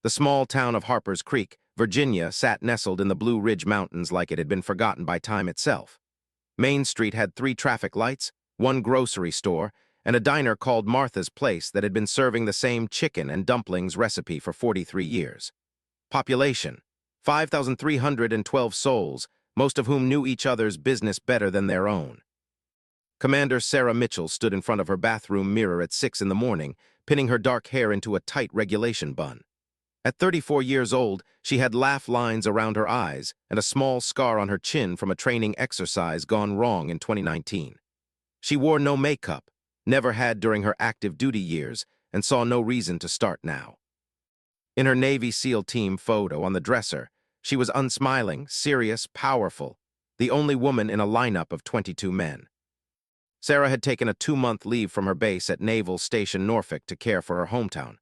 The small town of Harper's Creek, Virginia, sat nestled in the Blue Ridge Mountains like it had been forgotten by time itself. Main Street had 3 traffic lights, 1 grocery store, and a diner called Martha's Place that had been serving the same chicken and dumplings recipe for 43 years. Population: 5,312 souls, most of whom knew each other's business better than their own. Commander Sarah Mitchell stood in front of her bathroom mirror at 6 in the morning, pinning her dark hair into a tight regulation bun. At 34 years old, she had laugh lines around her eyes and a small scar on her chin from a training exercise gone wrong in 2019. She wore no makeup, never had during her active duty years, and saw no reason to start now. In her Navy SEAL team photo on the dresser, she was unsmiling, serious, powerful, the only woman in a lineup of 22 men. Sarah had taken a 2-month leave from her base at Naval Station Norfolk to care for her hometown.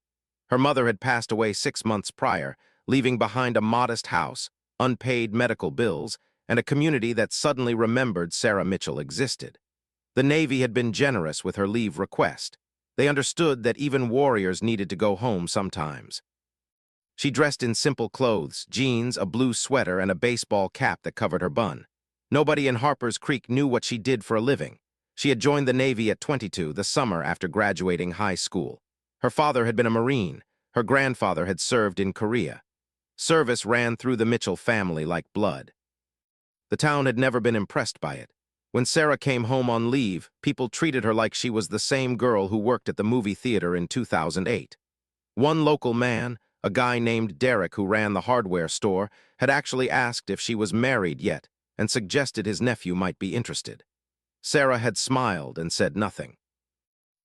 Her mother had passed away 6 months prior, leaving behind a modest house, unpaid medical bills, and a community that suddenly remembered Sarah Mitchell existed. The Navy had been generous with her leave request. They understood that even warriors needed to go home sometimes. She dressed in simple clothes, jeans, a blue sweater, and a baseball cap that covered her bun. Nobody in Harper's Creek knew what she did for a living. She had joined the Navy at 22, the summer after graduating high school. Her father had been a Marine. Her grandfather had served in Korea. Service ran through the Mitchell family like blood. The town had never been impressed by it. When Sarah came home on leave, people treated her like she was the same girl who worked at the movie theater in 2008. One local man, a guy named Derek who ran the hardware store, had actually asked if she was married yet and suggested his nephew might be interested. Sarah had smiled and said nothing.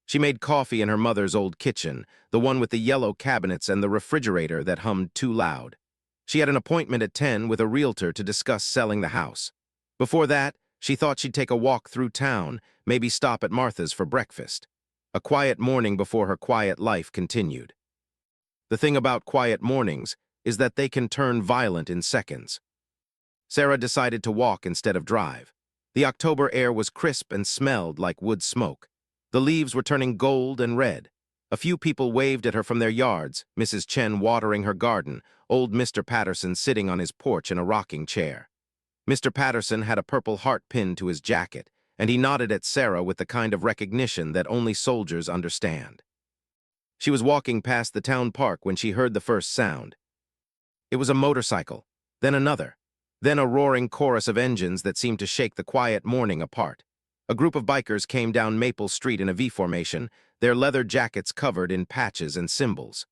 She made coffee in her mother's old kitchen, the one with the yellow cabinets and the refrigerator that hummed too loud. She had an appointment at 10 with a realtor to discuss selling the house. Before that, she thought she'd take a walk through town, maybe stop at Martha's for breakfast. A quiet morning before her quiet life continued. The thing about quiet mornings is that they can turn violent in seconds. Sarah decided to walk instead of drive. The October air was crisp and smelled like wood smoke. The leaves were turning gold and red. A few people waved at her from their yards, Mrs. Chen watering her garden, old Mr. Patterson sitting on his porch in a rocking chair. Mr. Patterson had a purple heart pinned to his jacket, and he nodded at Sarah with the kind of recognition that only soldiers understand. She was walking past the town park when she heard the first sound. It was a motorcycle, then another, then a roaring chorus of engines that seemed to shake the quiet morning apart. A group of bikers came down Maple Street in a V formation, their leather jackets covered in patches and symbols.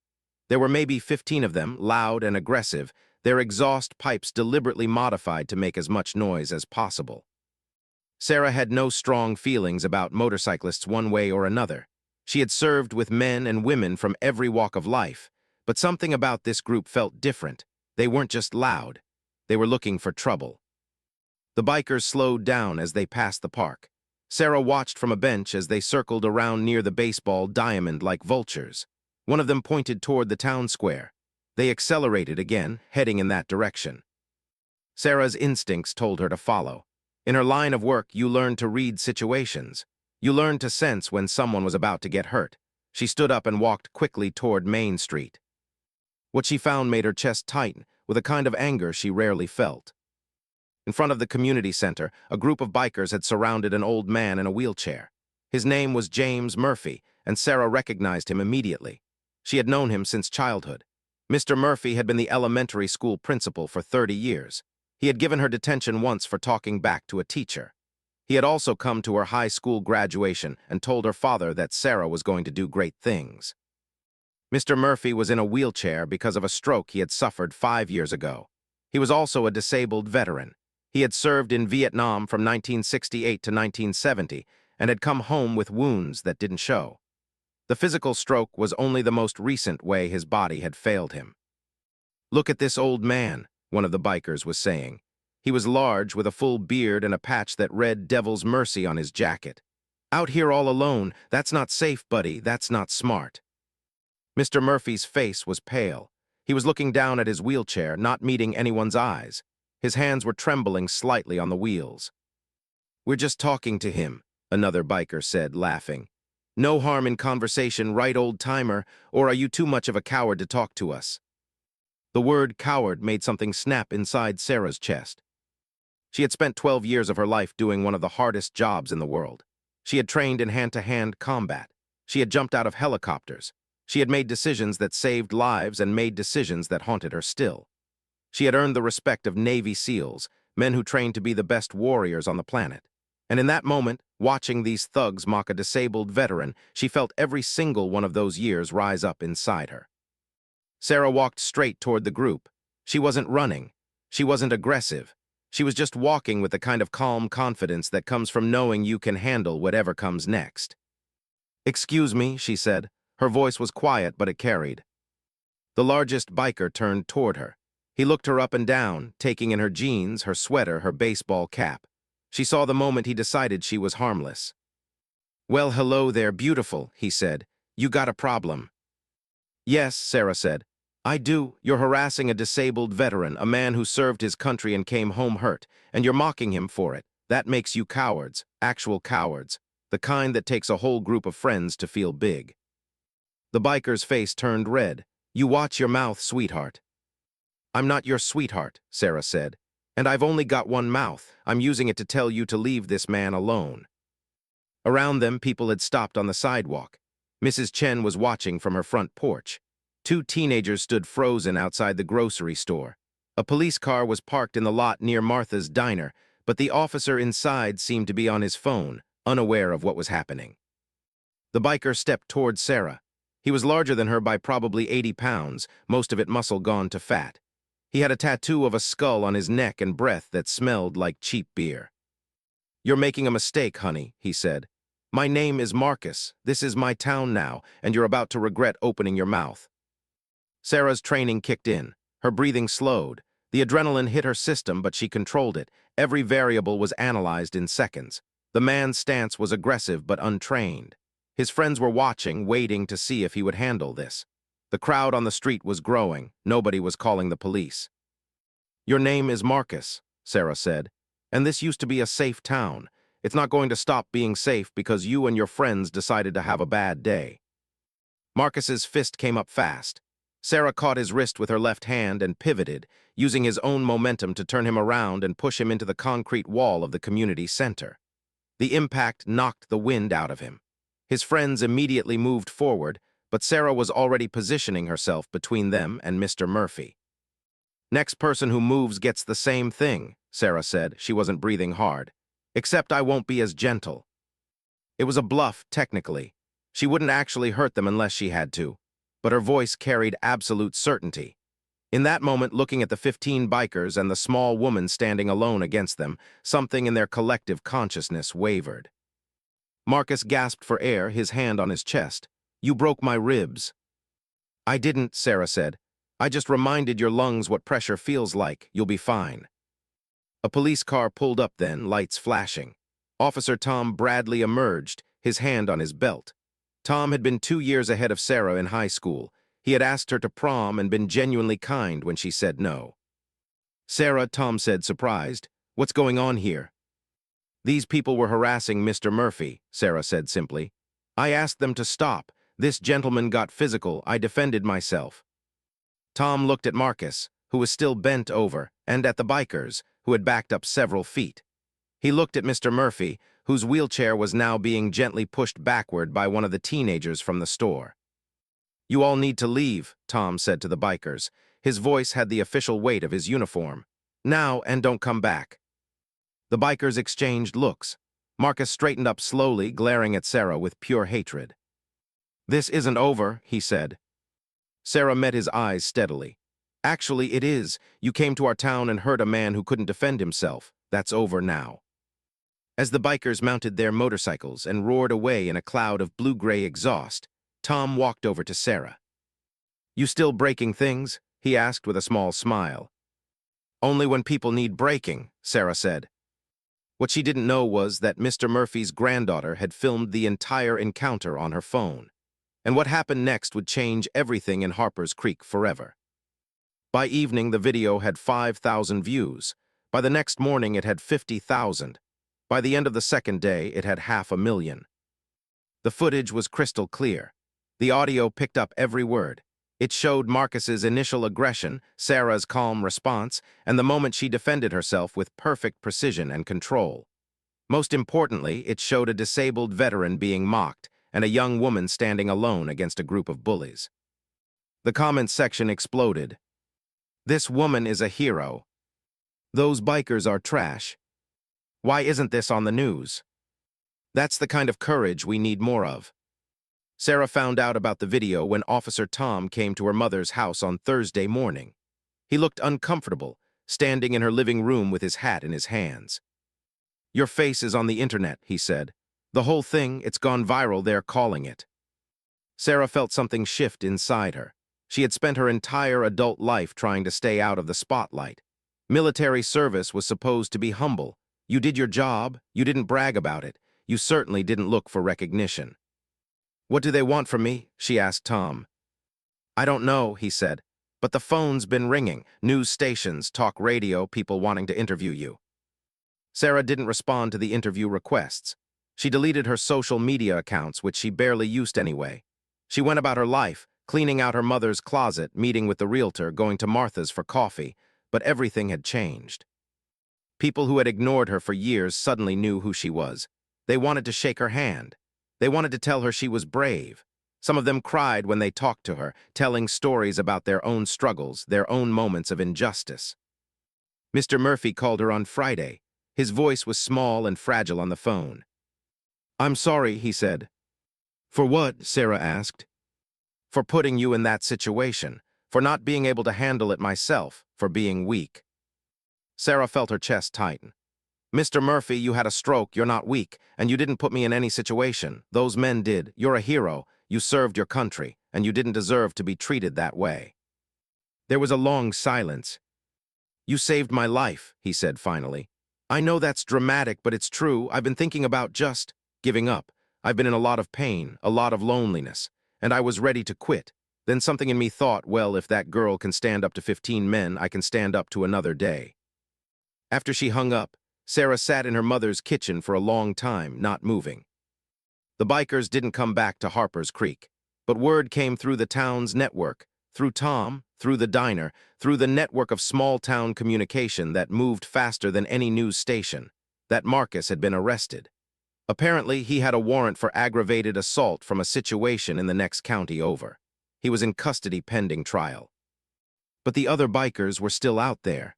There were maybe 15 of them, loud and aggressive, their exhaust pipes deliberately modified to make as much noise as possible. Sarah had no strong feelings about motorcyclists one way or another. She had served with men and women from every walk of life, but something about this group felt different. They weren't just loud. They were looking for trouble. The bikers slowed down as they passed the park. Sarah watched from a bench as they circled around near the baseball diamond like vultures. One of them pointed toward the town square. They accelerated again, heading in that direction. Sarah's instincts told her to follow. In her line of work, you learn to read situations. You learn to sense when someone was about to get hurt. She stood up and walked quickly toward Main Street. What she found made her chest tighten with a kind of anger she rarely felt. In front of the community center, a group of bikers had surrounded an old man in a wheelchair. His name was James Murphy, and Sarah recognized him immediately. She had known him since childhood. Mr. Murphy had been the elementary school principal for 30 years. He had given her detention once for talking back to a teacher. He had also come to her high school graduation and told her father that Sarah was going to do great things. Mr. Murphy was in a wheelchair because of a stroke he had suffered 5 years ago. He was also a disabled veteran. He had served in Vietnam from 1968 to 1970 and had come home with wounds that didn't show. The physical stroke was only the most recent way his body had failed him. "Look at this old man," one of the bikers was saying. He was large, with a full beard and a patch that read Devil's Mercy on his jacket. "Out here all alone, that's not safe, buddy, that's not smart." Mr. Murphy's face was pale. He was looking down at his wheelchair, not meeting anyone's eyes. His hands were trembling slightly on the wheels. "We're just talking to him," another biker said, laughing. "No harm in conversation, right, old-timer, or are you too much of a coward to talk to us?" The word coward made something snap inside Sarah's chest. She had spent 12 years of her life doing one of the hardest jobs in the world. She had trained in hand-to-hand combat. She had jumped out of helicopters. She had made decisions that saved lives and made decisions that haunted her still. She had earned the respect of Navy SEALs, men who trained to be the best warriors on the planet. And in that moment, watching these thugs mock a disabled veteran, she felt every single one of those years rise up inside her. Sarah walked straight toward the group. She wasn't running. She wasn't aggressive. She was just walking with the kind of calm confidence that comes from knowing you can handle whatever comes next. "Excuse me," she said. Her voice was quiet, but it carried. The largest biker turned toward her. He looked her up and down, taking in her jeans, her sweater, her baseball cap. She saw the moment he decided she was harmless. "Well, hello there, beautiful," he said. "You got a problem?" "Yes," Sarah said. "I do. You're harassing a disabled veteran, a man who served his country and came home hurt, and you're mocking him for it. That makes you cowards, actual cowards, the kind that takes a whole group of friends to feel big." The biker's face turned red. "You watch your mouth, sweetheart." "I'm not your sweetheart," Sarah said. "And I've only got one mouth. I'm using it to tell you to leave this man alone." Around them, people had stopped on the sidewalk. Mrs. Chen was watching from her front porch. Two teenagers stood frozen outside the grocery store. A police car was parked in the lot near Martha's diner, but the officer inside seemed to be on his phone, unaware of what was happening. The biker stepped toward Sarah. He was larger than her by probably 80 pounds, most of it muscle gone to fat. He had a tattoo of a skull on his neck and breath that smelled like cheap beer. "You're making a mistake, honey," he said. "My name is Marcus. This is my town now, and you're about to regret opening your mouth." Sarah's training kicked in. Her breathing slowed. The adrenaline hit her system, but she controlled it. Every variable was analyzed in seconds. The man's stance was aggressive but untrained. His friends were watching, waiting to see if he would handle this. The crowd on the street was growing. Nobody was calling the police. "Your name is Marcus," Sarah said, "and this used to be a safe town. It's not going to stop being safe because you and your friends decided to have a bad day." Marcus's fist came up fast. Sarah caught his wrist with her left hand and pivoted, using his own momentum to turn him around and push him into the concrete wall of the community center. The impact knocked the wind out of him. His friends immediately moved forward, but Sarah was already positioning herself between them and Mr. Murphy. "Next person who moves gets the same thing," Sarah said. She wasn't breathing hard. "Except I won't be as gentle." It was a bluff, technically. She wouldn't actually hurt them unless she had to, but her voice carried absolute certainty. In that moment, looking at the 15 bikers and the small woman standing alone against them, something in their collective consciousness wavered. Marcus gasped for air, his hand on his chest. "You broke my ribs." "I didn't," Sarah said. "I just reminded your lungs what pressure feels like. You'll be fine." A police car pulled up then, lights flashing. Officer Tom Bradley emerged, his hand on his belt. Tom had been 2 years ahead of Sarah in high school. He had asked her to prom and been genuinely kind when she said no. "Sarah," Tom said, surprised, "what's going on here?" "These people were harassing Mr. Murphy," Sarah said simply. "I asked them to stop. This gentleman got physical. I defended myself." Tom looked at Marcus, who was still bent over, and at the bikers, who had backed up several feet. He looked at Mr. Murphy, whose wheelchair was now being gently pushed backward by one of the teenagers from the store. "You all need to leave," Tom said to the bikers. His voice had the official weight of his uniform. "Now, and don't come back." The bikers exchanged looks. Marcus straightened up slowly, glaring at Sarah with pure hatred. "This isn't over," he said. Sarah met his eyes steadily. "Actually, it is. You came to our town and hurt a man who couldn't defend himself. That's over now." As the bikers mounted their motorcycles and roared away in a cloud of blue-gray exhaust, Tom walked over to Sarah. "You still breaking things?" he asked with a small smile. "Only when people need breaking," Sarah said. What she didn't know was that Mr. Murphy's granddaughter had filmed the entire encounter on her phone, and what happened next would change everything in Harper's Creek forever. By evening, the video had 5,000 views. By the next morning, it had 50,000. By the end of the second day, it had 500,000. The footage was crystal clear. The audio picked up every word. It showed Marcus's initial aggression, Sarah's calm response, and the moment she defended herself with perfect precision and control. Most importantly, it showed a disabled veteran being mocked and a young woman standing alone against a group of bullies. The comments section exploded. "This woman is a hero. Those bikers are trash. Why isn't this on the news? That's the kind of courage we need more of." Sarah found out about the video when Officer Tom came to her mother's house on Thursday morning. He looked uncomfortable, standing in her living room with his hat in his hands. "Your face is on the internet," he said. "The whole thing, it's gone viral, they're calling it." Sarah felt something shift inside her. She had spent her entire adult life trying to stay out of the spotlight. Military service was supposed to be humble. You did your job, you didn't brag about it, you certainly didn't look for recognition. "What do they want from me?" she asked Tom. "I don't know," he said, "but the phone's been ringing. News stations, talk radio, people wanting to interview you." Sarah didn't respond to the interview requests. She deleted her social media accounts, which she barely used anyway. She went about her life, cleaning out her mother's closet, meeting with the realtor, going to Martha's for coffee, but everything had changed. People who had ignored her for years suddenly knew who she was. They wanted to shake her hand. They wanted to tell her she was brave. Some of them cried when they talked to her, telling stories about their own struggles, their own moments of injustice. Mr. Murphy called her on Friday. His voice was small and fragile on the phone. "I'm sorry," he said. "For what?" Sarah asked. "For putting you in that situation, for not being able to handle it myself, for being weak." Sarah felt her chest tighten. "Mr. Murphy, you had a stroke, you're not weak, and you didn't put me in any situation. Those men did. You're a hero. You served your country, and you didn't deserve to be treated that way." There was a long silence. "You saved my life," he said finally. "I know that's dramatic, but it's true. I've been thinking about just giving up. I've been in a lot of pain, a lot of loneliness, and I was ready to quit. Then something in me thought, well, if that girl can stand up to 15 men, I can stand up to another day." After she hung up, Sarah sat in her mother's kitchen for a long time, not moving. The bikers didn't come back to Harper's Creek, but word came through the town's network, through Tom, through the diner, through the network of small-town communication that moved faster than any news station, that Marcus had been arrested. Apparently, he had a warrant for aggravated assault from a situation in the next county over. He was in custody pending trial. But the other bikers were still out there.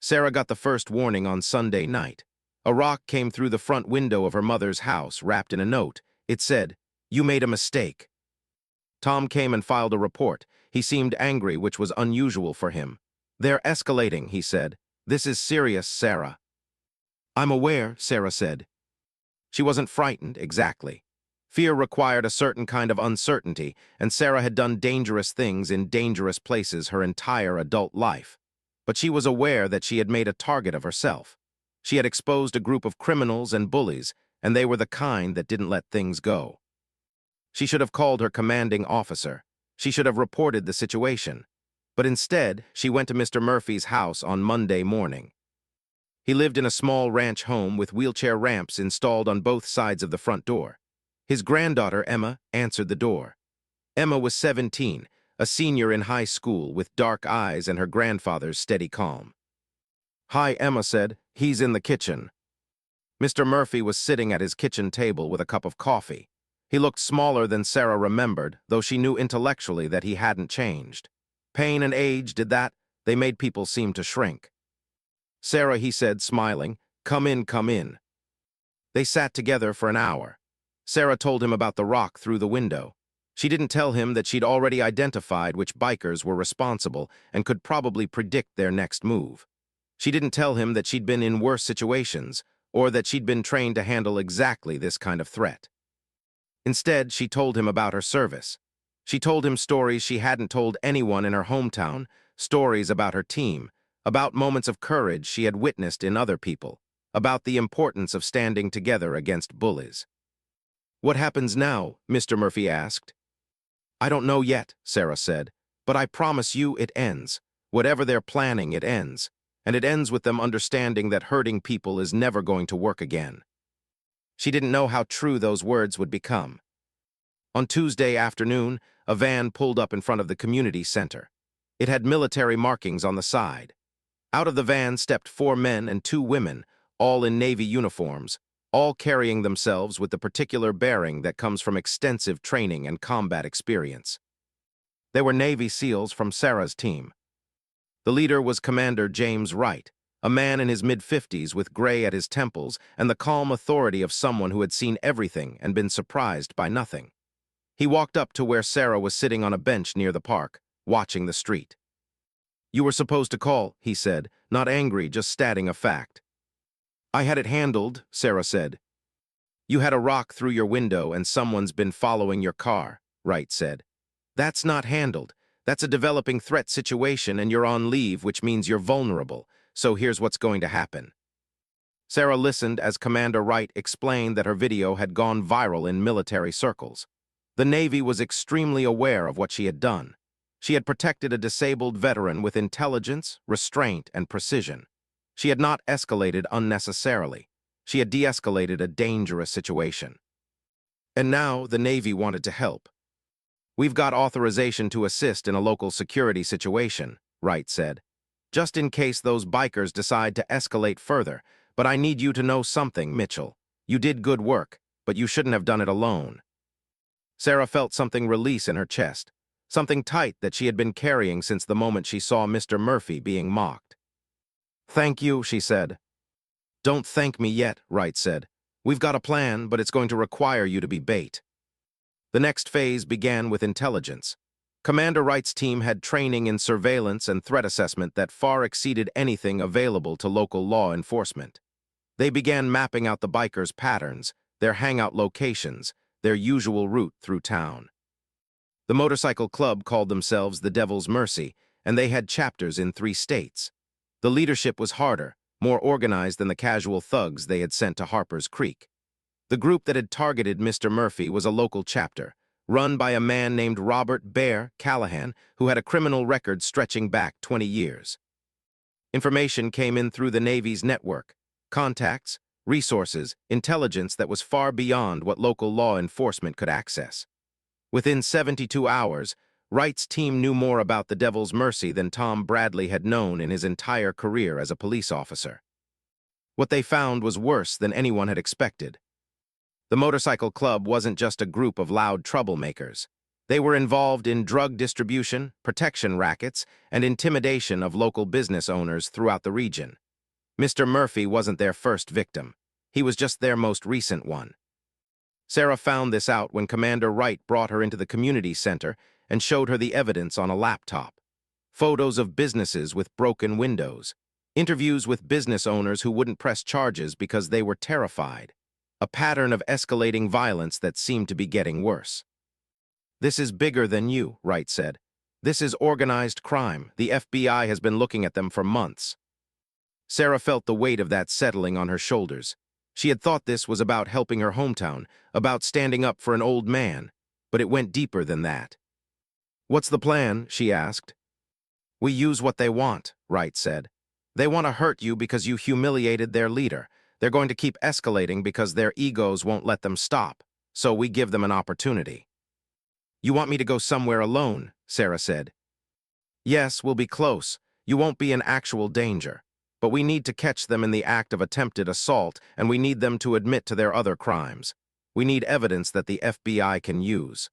Sarah got the first warning on Sunday night. A rock came through the front window of her mother's house, wrapped in a note. It said, "You made a mistake." Tom came and filed a report. He seemed angry, which was unusual for him. "They're escalating," he said. "This is serious, Sarah." "I'm aware," Sarah said. She wasn't frightened, exactly. Fear required a certain kind of uncertainty, and Sarah had done dangerous things in dangerous places her entire adult life. But she was aware that she had made a target of herself. She had exposed a group of criminals and bullies, and they were the kind that didn't let things go. She should have called her commanding officer. She should have reported the situation. But instead, she went to Mr. Murphy's house on Monday morning. He lived in a small ranch home with wheelchair ramps installed on both sides of the front door. His granddaughter, Emma, answered the door. Emma was 17, a senior in high school with dark eyes and her grandfather's steady calm. "Hi," Emma said. "He's in the kitchen." Mr. Murphy was sitting at his kitchen table with a cup of coffee. He looked smaller than Sarah remembered, though she knew intellectually that he hadn't changed. Pain and age did that. They made people seem to shrink. "Sarah," he said, smiling, "come in, come in." They sat together for an hour. Sarah told him about the rock through the window. She didn't tell him that she'd already identified which bikers were responsible and could probably predict their next move. She didn't tell him that she'd been in worse situations or that she'd been trained to handle exactly this kind of threat. Instead, she told him about her service. She told him stories she hadn't told anyone in her hometown, stories about her team, about moments of courage she had witnessed in other people, about the importance of standing together against bullies. "What happens now?" Mr. Murphy asked. "I don't know yet," Sarah said, "but I promise you it ends. Whatever they're planning, it ends. And it ends with them understanding that hurting people is never going to work again." She didn't know how true those words would become. On Tuesday afternoon, a van pulled up in front of the community center. It had military markings on the side. Out of the van stepped 4 men and 2 women, all in Navy uniforms, all carrying themselves with the particular bearing that comes from extensive training and combat experience. They were Navy SEALs from Sarah's team. The leader was Commander James Wright, a man in his mid-50s with gray at his temples and the calm authority of someone who had seen everything and been surprised by nothing. He walked up to where Sarah was sitting on a bench near the park, watching the street. "You were supposed to call," he said, not angry, just stating a fact. "I had it handled," Sarah said. "You had a rock through your window and someone's been following your car," Wright said. "That's not handled. That's a developing threat situation and you're on leave, which means you're vulnerable. So here's what's going to happen." Sarah listened as Commander Wright explained that her video had gone viral in military circles. The Navy was extremely aware of what she had done. She had protected a disabled veteran with intelligence, restraint, and precision. She had not escalated unnecessarily. She had de-escalated a dangerous situation. And now the Navy wanted to help. "We've got authorization to assist in a local security situation," Wright said. "Just in case those bikers decide to escalate further. But I need you to know something, Mitchell. You did good work, but you shouldn't have done it alone." Sarah felt something release in her chest, something tight that she had been carrying since the moment she saw Mr. Murphy being mocked. "Thank you," she said. "Don't thank me yet," Wright said. "We've got a plan, but it's going to require you to be bait." The next phase began with intelligence. Commander Wright's team had training in surveillance and threat assessment that far exceeded anything available to local law enforcement. They began mapping out the bikers' patterns, their hangout locations, their usual route through town. The motorcycle club called themselves the Devil's Mercy, and they had chapters in 3 states. The leadership was harder, more organized than the casual thugs they had sent to Harper's Creek. The group that had targeted Mr. Murphy was a local chapter, run by a man named Robert Bear Callahan, who had a criminal record stretching back 20 years. Information came in through the Navy's network, contacts, resources, intelligence that was far beyond what local law enforcement could access. Within 72 hours, Wright's team knew more about the Devil's Mercy than Tom Bradley had known in his entire career as a police officer. What they found was worse than anyone had expected. The motorcycle club wasn't just a group of loud troublemakers. They were involved in drug distribution, protection rackets, and intimidation of local business owners throughout the region. Mr. Murphy wasn't their first victim. He was just their most recent one. Sarah found this out when Commander Wright brought her into the community center and showed her the evidence on a laptop. Photos of businesses with broken windows, interviews with business owners who wouldn't press charges because they were terrified, a pattern of escalating violence that seemed to be getting worse. "This is bigger than you," Wright said. "This is organized crime. The FBI has been looking at them for months." Sarah felt the weight of that settling on her shoulders. She had thought this was about helping her hometown, about standing up for an old man, but it went deeper than that. "What's the plan?" she asked. "We use what they want," Wright said. "They want to hurt you because you humiliated their leader. They're going to keep escalating because their egos won't let them stop, so we give them an opportunity." "You want me to go somewhere alone?" Sarah said. "Yes, we'll be close. You won't be in actual danger. But we need to catch them in the act of attempted assault, and we need them to admit to their other crimes. We need evidence that the FBI can use."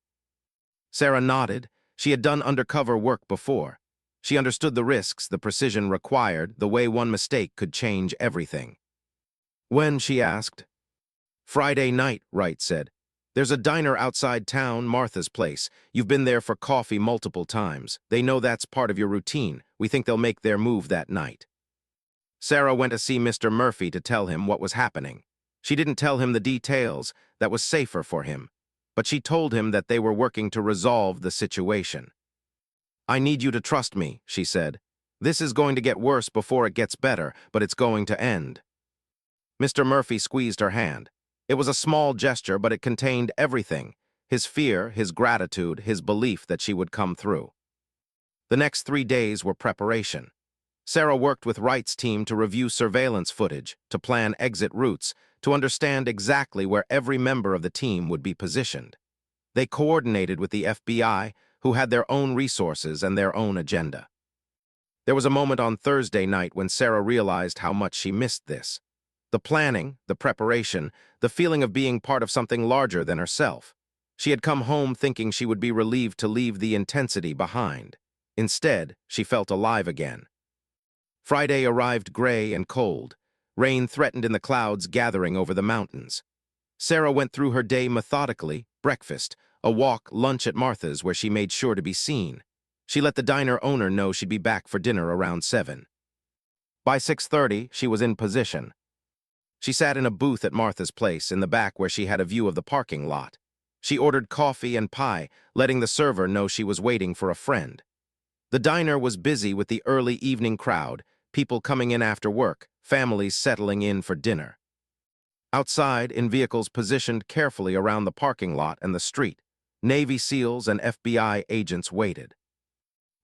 Sarah nodded. She had done undercover work before. She understood the risks, the precision required, the way one mistake could change everything. "When?" she asked. "Friday night," Wright said. "There's a diner outside town, Martha's Place. You've been there for coffee multiple times. They know that's part of your routine. We think they'll make their move that night." Sarah went to see Mr. Murphy to tell him what was happening. She didn't tell him the details. That was safer for him. But she told him that they were working to resolve the situation. "I need you to trust me," she said. "This is going to get worse before it gets better, but it's going to end." Mr. Murphy squeezed her hand. It was a small gesture, but it contained everything: his fear, his gratitude, his belief that she would come through. The next 3 days were preparation. Sarah worked with Wright's team to review surveillance footage, to plan exit routes, to understand exactly where every member of the team would be positioned. They coordinated with the FBI, who had their own resources and their own agenda. There was a moment on Thursday night when Sarah realized how much she missed this. The planning, the preparation, the feeling of being part of something larger than herself. She had come home thinking she would be relieved to leave the intensity behind. Instead, she felt alive again. Friday arrived gray and cold. Rain threatened in the clouds gathering over the mountains. Sarah went through her day methodically: breakfast, a walk, lunch at Martha's where she made sure to be seen. She let the diner owner know she'd be back for dinner around 7. By 6:30, she was in position. She sat in a booth at Martha's place in the back where she had a view of the parking lot. She ordered coffee and pie, letting the server know she was waiting for a friend. The diner was busy with the early evening crowd, people coming in after work, families settling in for dinner. Outside, in vehicles positioned carefully around the parking lot and the street, Navy SEALs and FBI agents waited.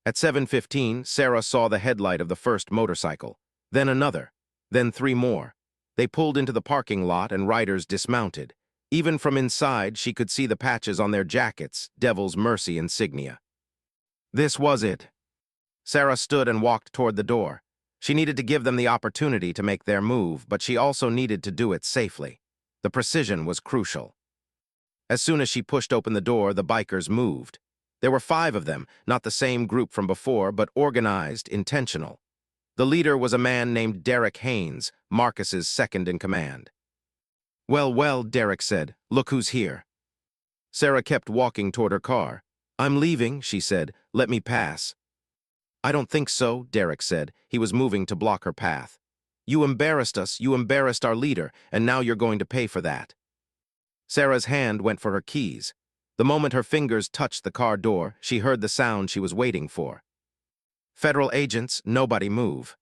At 7:15, Sarah saw the headlight of the first motorcycle, then another, then 3 more. They pulled into the parking lot and riders dismounted. Even from inside, she could see the patches on their jackets, Devil's Mercy insignia. This was it. Sarah stood and walked toward the door. She needed to give them the opportunity to make their move, but she also needed to do it safely. The precision was crucial. As soon as she pushed open the door, the bikers moved. There were 5 of them, not the same group from before, but organized, intentional. The leader was a man named Derek Haynes, Marcus's second-in-command. Well, Derek said. Look who's here. Sarah kept walking toward her car. I'm leaving, she said. Let me pass. I don't think so, Derek said. He was moving to block her path. You embarrassed us, you embarrassed our leader, and now you're going to pay for that. Sarah's hand went for her keys. The moment her fingers touched the car door, she heard the sound she was waiting for. Federal agents, nobody move.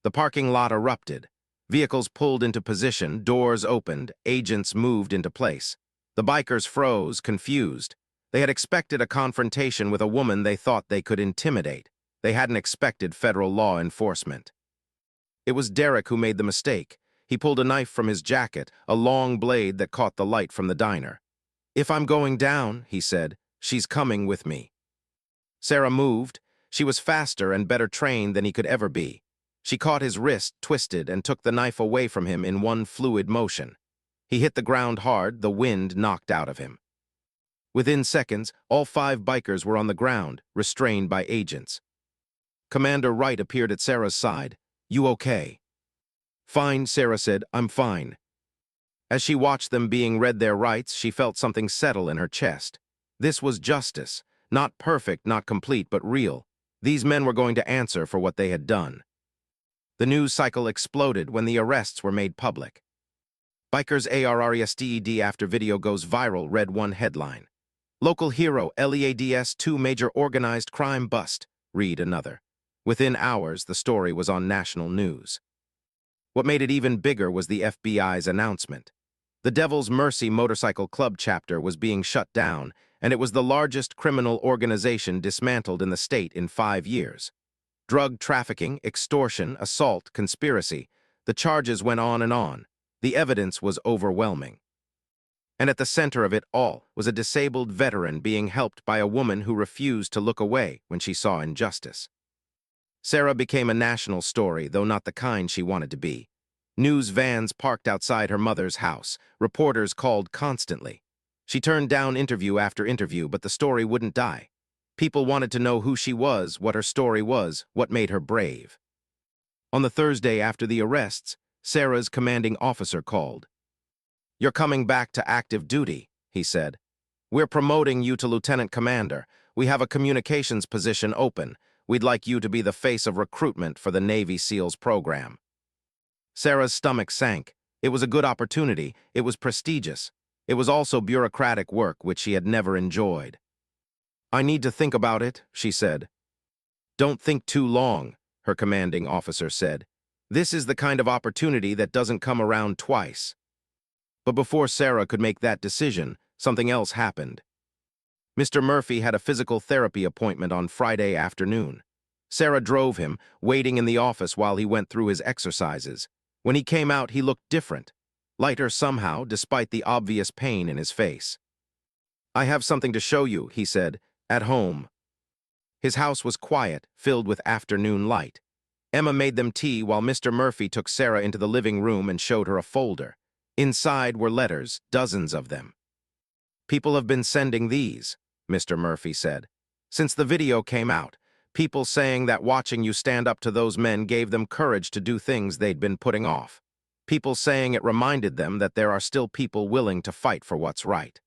The parking lot erupted. Vehicles pulled into position, doors opened, agents moved into place. The bikers froze, confused. They had expected a confrontation with a woman they thought they could intimidate. They hadn't expected federal law enforcement. It was Derek who made the mistake. He pulled a knife from his jacket, a long blade that caught the light from the diner. If I'm going down, he said, she's coming with me. Sarah moved. She was faster and better trained than he could ever be. She caught his wrist, twisted, and took the knife away from him in one fluid motion. He hit the ground hard, the wind knocked out of him. Within seconds, all 5 bikers were on the ground, restrained by agents. Commander Wright appeared at Sarah's side. You okay? Fine, Sarah said. I'm fine. As she watched them being read their rights, she felt something settle in her chest. This was justice. Not perfect, not complete, but real. These men were going to answer for what they had done. The news cycle exploded when the arrests were made public. Bikers arrested after video goes viral, read one headline. Local hero LEADS 2 major organized crime bust, read another. Within hours, the story was on national news. What made it even bigger was the FBI's announcement. The Devil's Mercy Motorcycle Club chapter was being shut down, and it was the largest criminal organization dismantled in the state in 5 years. Drug trafficking, extortion, assault, conspiracy. The charges went on and on. The evidence was overwhelming. And at the center of it all was a disabled veteran being helped by a woman who refused to look away when she saw injustice. Sarah became a national story, though not the kind she wanted to be. News vans parked outside her mother's house. Reporters called constantly. She turned down interview after interview, but the story wouldn't die. People wanted to know who she was, what her story was, what made her brave. On the Thursday after the arrests, Sarah's commanding officer called. You're coming back to active duty, he said. We're promoting you to lieutenant commander. We have a communications position open. We'd like you to be the face of recruitment for the Navy SEALs program. Sarah's stomach sank. It was a good opportunity. It was prestigious. It was also bureaucratic work, which she had never enjoyed. I need to think about it, she said. Don't think too long, her commanding officer said. This is the kind of opportunity that doesn't come around twice. But before Sarah could make that decision, something else happened. Mr. Murphy had a physical therapy appointment on Friday afternoon. Sarah drove him, waiting in the office while he went through his exercises. When he came out, he looked different, lighter somehow, despite the obvious pain in his face. "I have something to show you," he said, "at home." His house was quiet, filled with afternoon light. Emma made them tea while Mr. Murphy took Sarah into the living room and showed her a folder. Inside were letters, dozens of them. "People have been sending these," Mr. Murphy said. "Since the video came out, people saying that watching you stand up to those men gave them courage to do things they'd been putting off. People saying it reminded them that there are still people willing to fight for what's right."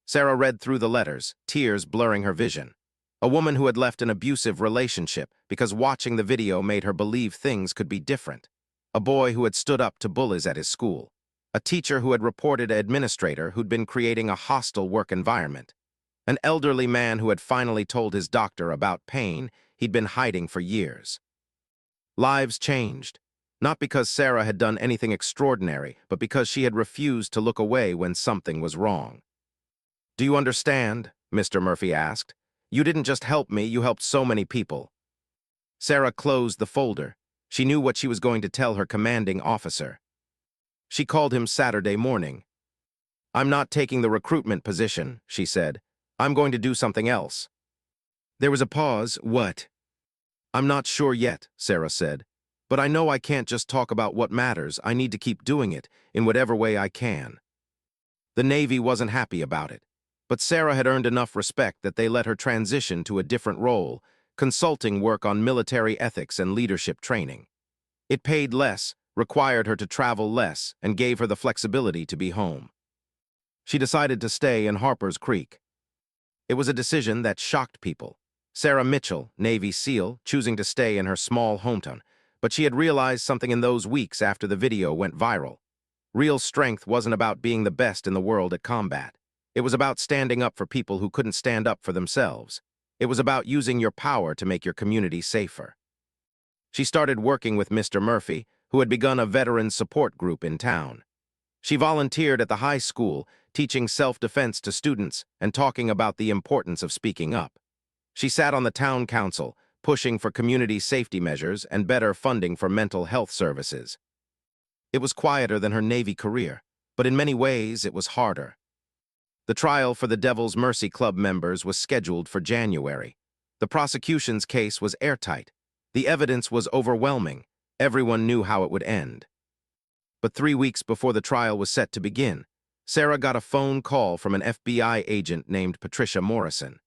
Sarah read through the letters, tears blurring her vision. A woman who had left an abusive relationship because watching the video made her believe things could be different. A boy who had stood up to bullies at his school. A teacher who had reported an administrator who'd been creating a hostile work environment. An elderly man who had finally told his doctor about pain he'd been hiding for years. Lives changed, not because Sarah had done anything extraordinary, but because she had refused to look away when something was wrong. "Do you understand?" Mr. Murphy asked. "You didn't just help me, you helped so many people." Sarah closed the folder. She knew what she was going to tell her commanding officer. She called him Saturday morning. "I'm not taking the recruitment position," she said. "I'm going to do something else." There was a pause. "What?" "I'm not sure yet," Sarah said. "But I know I can't just talk about what matters. I need to keep doing it, in whatever way I can." The Navy wasn't happy about it. But Sarah had earned enough respect that they let her transition to a different role, consulting work on military ethics and leadership training. It paid less, required her to travel less, and gave her the flexibility to be home. She decided to stay in Harper's Creek. It was a decision that shocked people. Sarah Mitchell, Navy SEAL, choosing to stay in her small hometown, but she had realized something in those weeks after the video went viral. Real strength wasn't about being the best in the world at combat. It was about standing up for people who couldn't stand up for themselves. It was about using your power to make your community safer. She started working with Mr. Murphy, who had begun a veteran support group in town. She volunteered at the high school, teaching self-defense to students and talking about the importance of speaking up. She sat on the town council, pushing for community safety measures and better funding for mental health services. It was quieter than her Navy career, but in many ways it was harder. The trial for the Devil's Mercy Club members was scheduled for January. The prosecution's case was airtight. The evidence was overwhelming. Everyone knew how it would end. But 3 weeks before the trial was set to begin, Sarah got a phone call from an FBI agent named Patricia Morrison.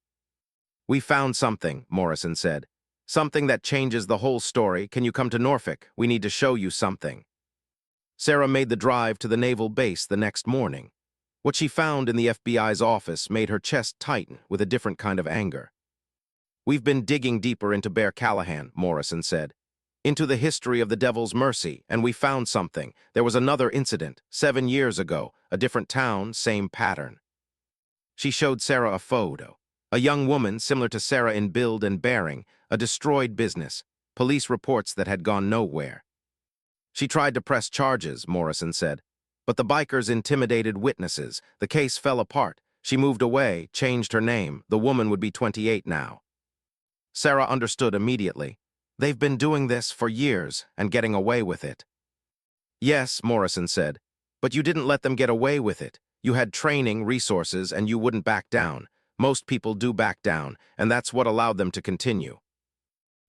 "We found something," Morrison said. "Something that changes the whole story. Can you come to Norfolk? We need to show you something." Sarah made the drive to the naval base the next morning. What she found in the FBI's office made her chest tighten with a different kind of anger. "We've been digging deeper into Bear Callahan," Morrison said, "into the history of the Devil's Mercy, and we found something. There was another incident, 7 years ago, a different town, same pattern." She showed Sarah a photo. A young woman similar to Sarah in build and bearing, a destroyed business, police reports that had gone nowhere. "She tried to press charges," Morrison said. "But the bikers intimidated witnesses. The case fell apart. She moved away, changed her name. The woman would be 28 now." Sarah understood immediately. "They've been doing this for years and getting away with it." "Yes," Morrison said, "but you didn't let them get away with it. You had training, resources, and you wouldn't back down. Most people do back down, and that's what allowed them to continue."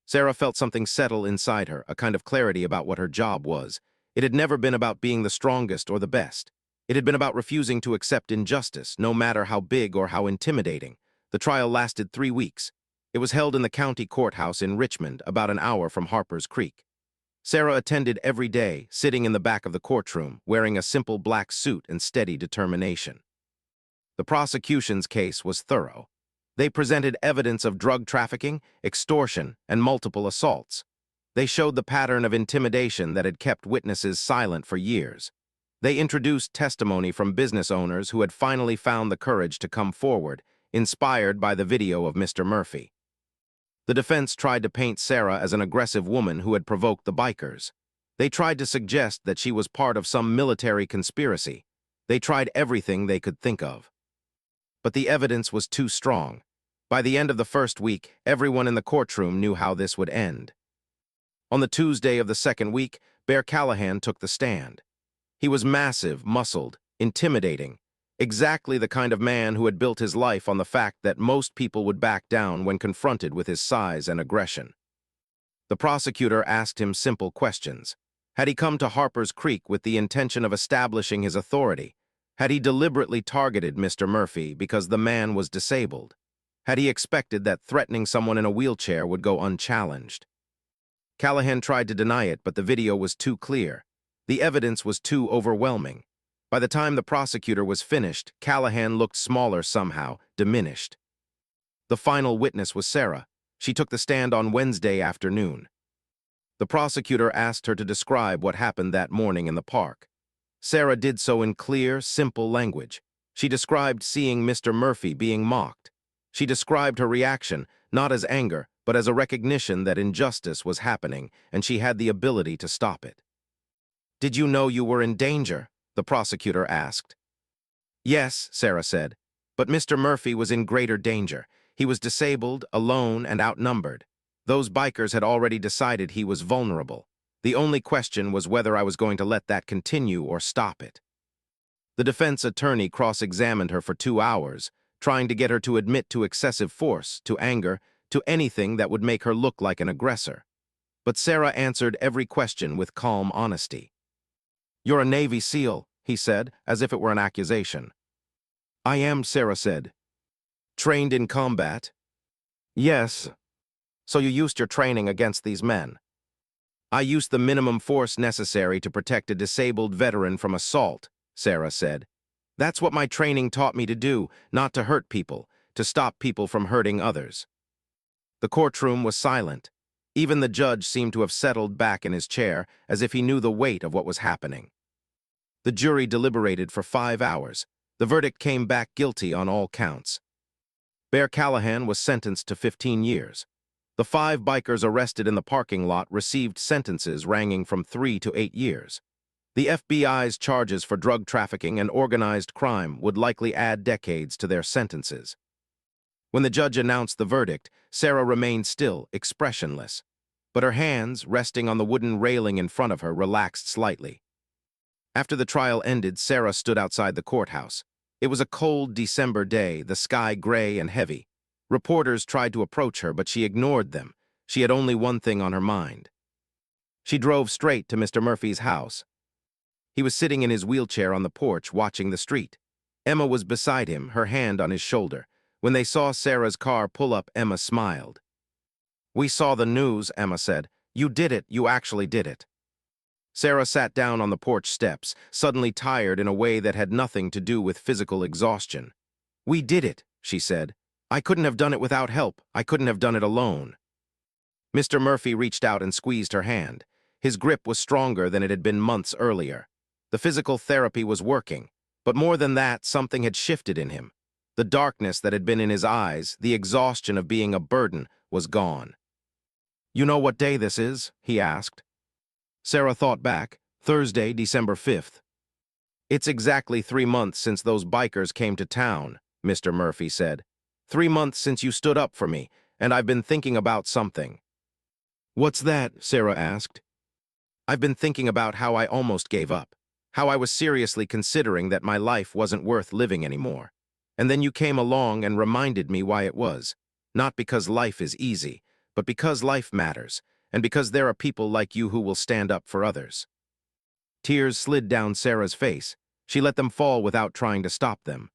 Sarah felt something settle inside her, a kind of clarity about what her job was. It had never been about being the strongest or the best. It had been about refusing to accept injustice, no matter how big or how intimidating. The trial lasted 3 weeks. It was held in the county courthouse in Richmond, about an hour from Harper's Creek. Sarah attended every day, sitting in the back of the courtroom, wearing a simple black suit and steady determination. The prosecution's case was thorough. They presented evidence of drug trafficking, extortion, and multiple assaults. They showed the pattern of intimidation that had kept witnesses silent for years. They introduced testimony from business owners who had finally found the courage to come forward, inspired by the video of Mr. Murphy. The defense tried to paint Sarah as an aggressive woman who had provoked the bikers. They tried to suggest that she was part of some military conspiracy. They tried everything they could think of. But the evidence was too strong. By the end of the first week, everyone in the courtroom knew how this would end. On the Tuesday of the second week, Bear Callahan took the stand. He was massive, muscled, intimidating. Exactly the kind of man who had built his life on the fact that most people would back down when confronted with his size and aggression. The prosecutor asked him simple questions. Had he come to Harper's Creek with the intention of establishing his authority? Had he deliberately targeted Mr. Murphy because the man was disabled? Had he expected that threatening someone in a wheelchair would go unchallenged? Callahan tried to deny it, but the video was too clear. The evidence was too overwhelming. By the time the prosecutor was finished, Callahan looked smaller somehow, diminished. The final witness was Sarah. She took the stand on Wednesday afternoon. The prosecutor asked her to describe what happened that morning in the park. Sarah did so in clear, simple language. She described seeing Mr. Murphy being mocked. She described her reaction, not as anger, but as a recognition that injustice was happening, and she had the ability to stop it. "Did you know you were in danger?" the prosecutor asked. "Yes," Sarah said, "but Mr. Murphy was in greater danger. He was disabled, alone, and outnumbered. Those bikers had already decided he was vulnerable. The only question was whether I was going to let that continue or stop it." The defense attorney cross-examined her for 2 hours, trying to get her to admit to excessive force, to anger, to anything that would make her look like an aggressor. But Sarah answered every question with calm honesty. "You're a Navy SEAL," he said, as if it were an accusation. "I am," Sarah said. "Trained in combat?" "Yes." "So you used your training against these men?" "I used the minimum force necessary to protect a disabled veteran from assault," Sarah said. "That's what my training taught me to do, not to hurt people, to stop people from hurting others." The courtroom was silent. Even the judge seemed to have settled back in his chair, as if he knew the weight of what was happening. The jury deliberated for 5 hours. The verdict came back guilty on all counts. Bear Callahan was sentenced to 15 years. The 5 bikers arrested in the parking lot received sentences ranging from 3 to 8 years. The FBI's charges for drug trafficking and organized crime would likely add decades to their sentences. When the judge announced the verdict, Sarah remained still, expressionless. But her hands, resting on the wooden railing in front of her, relaxed slightly. After the trial ended, Sarah stood outside the courthouse. It was a cold December day, the sky gray and heavy. Reporters tried to approach her, but she ignored them. She had only one thing on her mind. She drove straight to Mr. Murphy's house. He was sitting in his wheelchair on the porch, watching the street. Emma was beside him, her hand on his shoulder. When they saw Sarah's car pull up, Emma smiled. "We saw the news," Emma said. "You did it, you actually did it." Sarah sat down on the porch steps, suddenly tired in a way that had nothing to do with physical exhaustion. "We did it," she said. "I couldn't have done it without help. I couldn't have done it alone." Mr. Murphy reached out and squeezed her hand. His grip was stronger than it had been months earlier. The physical therapy was working, but more than that, something had shifted in him. The darkness that had been in his eyes, the exhaustion of being a burden, was gone. "You know what day this is?" he asked. Sarah thought back. Thursday, December 5th. "It's exactly 3 months since those bikers came to town," Mr. Murphy said. 3 months since you stood up for me, and I've been thinking about something." "What's that?" Sarah asked. "I've been thinking about how I almost gave up, how I was seriously considering that my life wasn't worth living anymore. And then you came along and reminded me why it was. Not because life is easy, but because life matters, and because there are people like you who will stand up for others." Tears slid down Sarah's face. She let them fall without trying to stop them.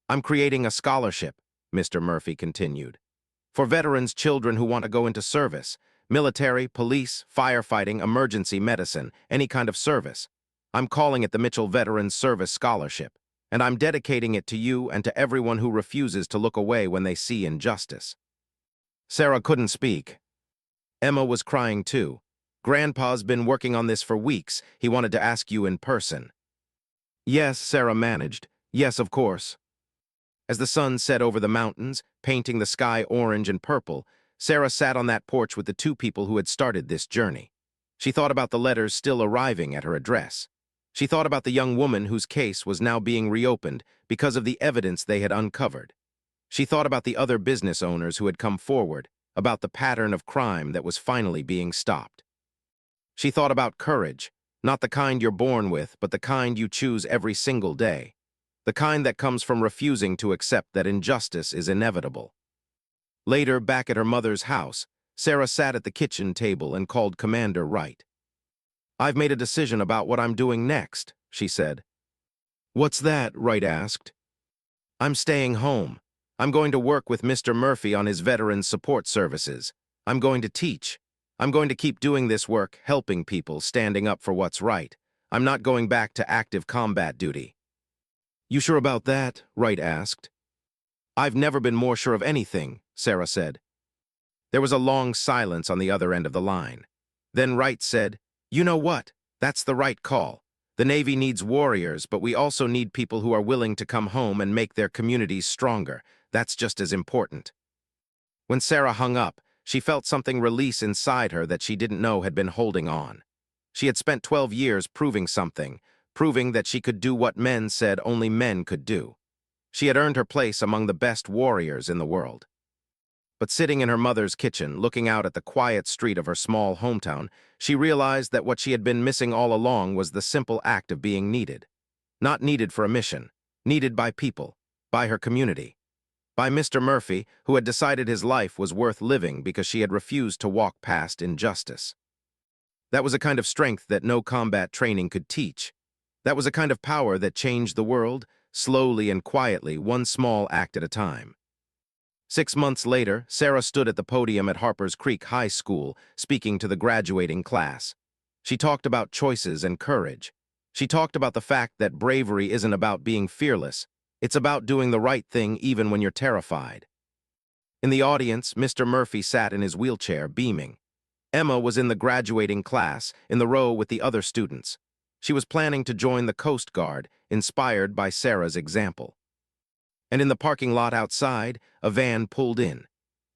"I'm creating a scholarship," Mr. Murphy continued, "for veterans' children who want to go into service, military, police, firefighting, emergency medicine, any kind of service. I'm calling it the Mitchell Veterans Service Scholarship, and I'm dedicating it to you and to everyone who refuses to look away when they see injustice." Sarah couldn't speak. Emma was crying too. "Grandpa's been working on this for weeks. He wanted to ask you in person." "Yes," Sarah managed. "Yes, of course." As the sun set over the mountains, painting the sky orange and purple, Sarah sat on that porch with the 2 people who had started this journey. She thought about the letters still arriving at her address. She thought about the young woman whose case was now being reopened because of the evidence they had uncovered. She thought about the other business owners who had come forward, about the pattern of crime that was finally being stopped. She thought about courage, not the kind you're born with, but the kind you choose every single day. the kind that comes from refusing to accept that injustice is inevitable. Later, back at her mother's house, Sarah sat at the kitchen table and called Commander Wright. "I've made a decision about what I'm doing next," she said. "What's that?" Wright asked. "I'm staying home. I'm going to work with Mr. Murphy on his veterans support services. I'm going to teach. I'm going to keep doing this work, helping people, standing up for what's right. I'm not going back to active combat duty." "You sure about that?" Wright asked. "I've never been more sure of anything," Sarah said. There was a long silence on the other end of the line. Then Wright said, "You know what? That's the right call. The Navy needs warriors, but we also need people who are willing to come home and make their communities stronger. That's just as important." When Sarah hung up, she felt something release inside her that she didn't know had been holding on. She had spent 12 years proving something, proving that she could do what men said only men could do. She had earned her place among the best warriors in the world. But sitting in her mother's kitchen, looking out at the quiet street of her small hometown, she realized that what she had been missing all along was the simple act of being needed. Not needed for a mission, needed by people, by her community, by Mr. Murphy, who had decided his life was worth living because she had refused to walk past injustice. That was a kind of strength that no combat training could teach. That was a kind of power that changed the world, slowly and quietly, one small act at a time. 6 months later, Sarah stood at the podium at Harper's Creek High School, speaking to the graduating class. She talked about choices and courage. She talked about the fact that bravery isn't about being fearless. It's about doing the right thing even when you're terrified. In the audience, Mr. Murphy sat in his wheelchair, beaming. Emma was in the graduating class, in the row with the other students. She was planning to join the Coast Guard, inspired by Sarah's example. And in the parking lot outside, a van pulled in.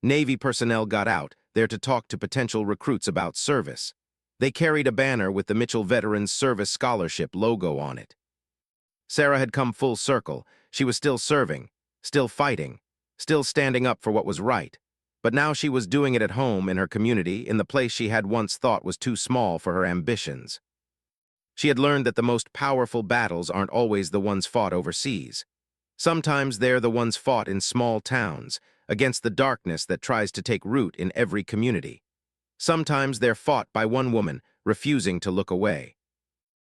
Navy personnel got out, there to talk to potential recruits about service. They carried a banner with the Mitchell Veterans Service Scholarship logo on it. Sarah had come full circle. She was still serving, still fighting, still standing up for what was right. But now she was doing it at home, in her community, in the place she had once thought was too small for her ambitions. She had learned that the most powerful battles aren't always the ones fought overseas. Sometimes they're the ones fought in small towns, against the darkness that tries to take root in every community. Sometimes they're fought by one woman, refusing to look away.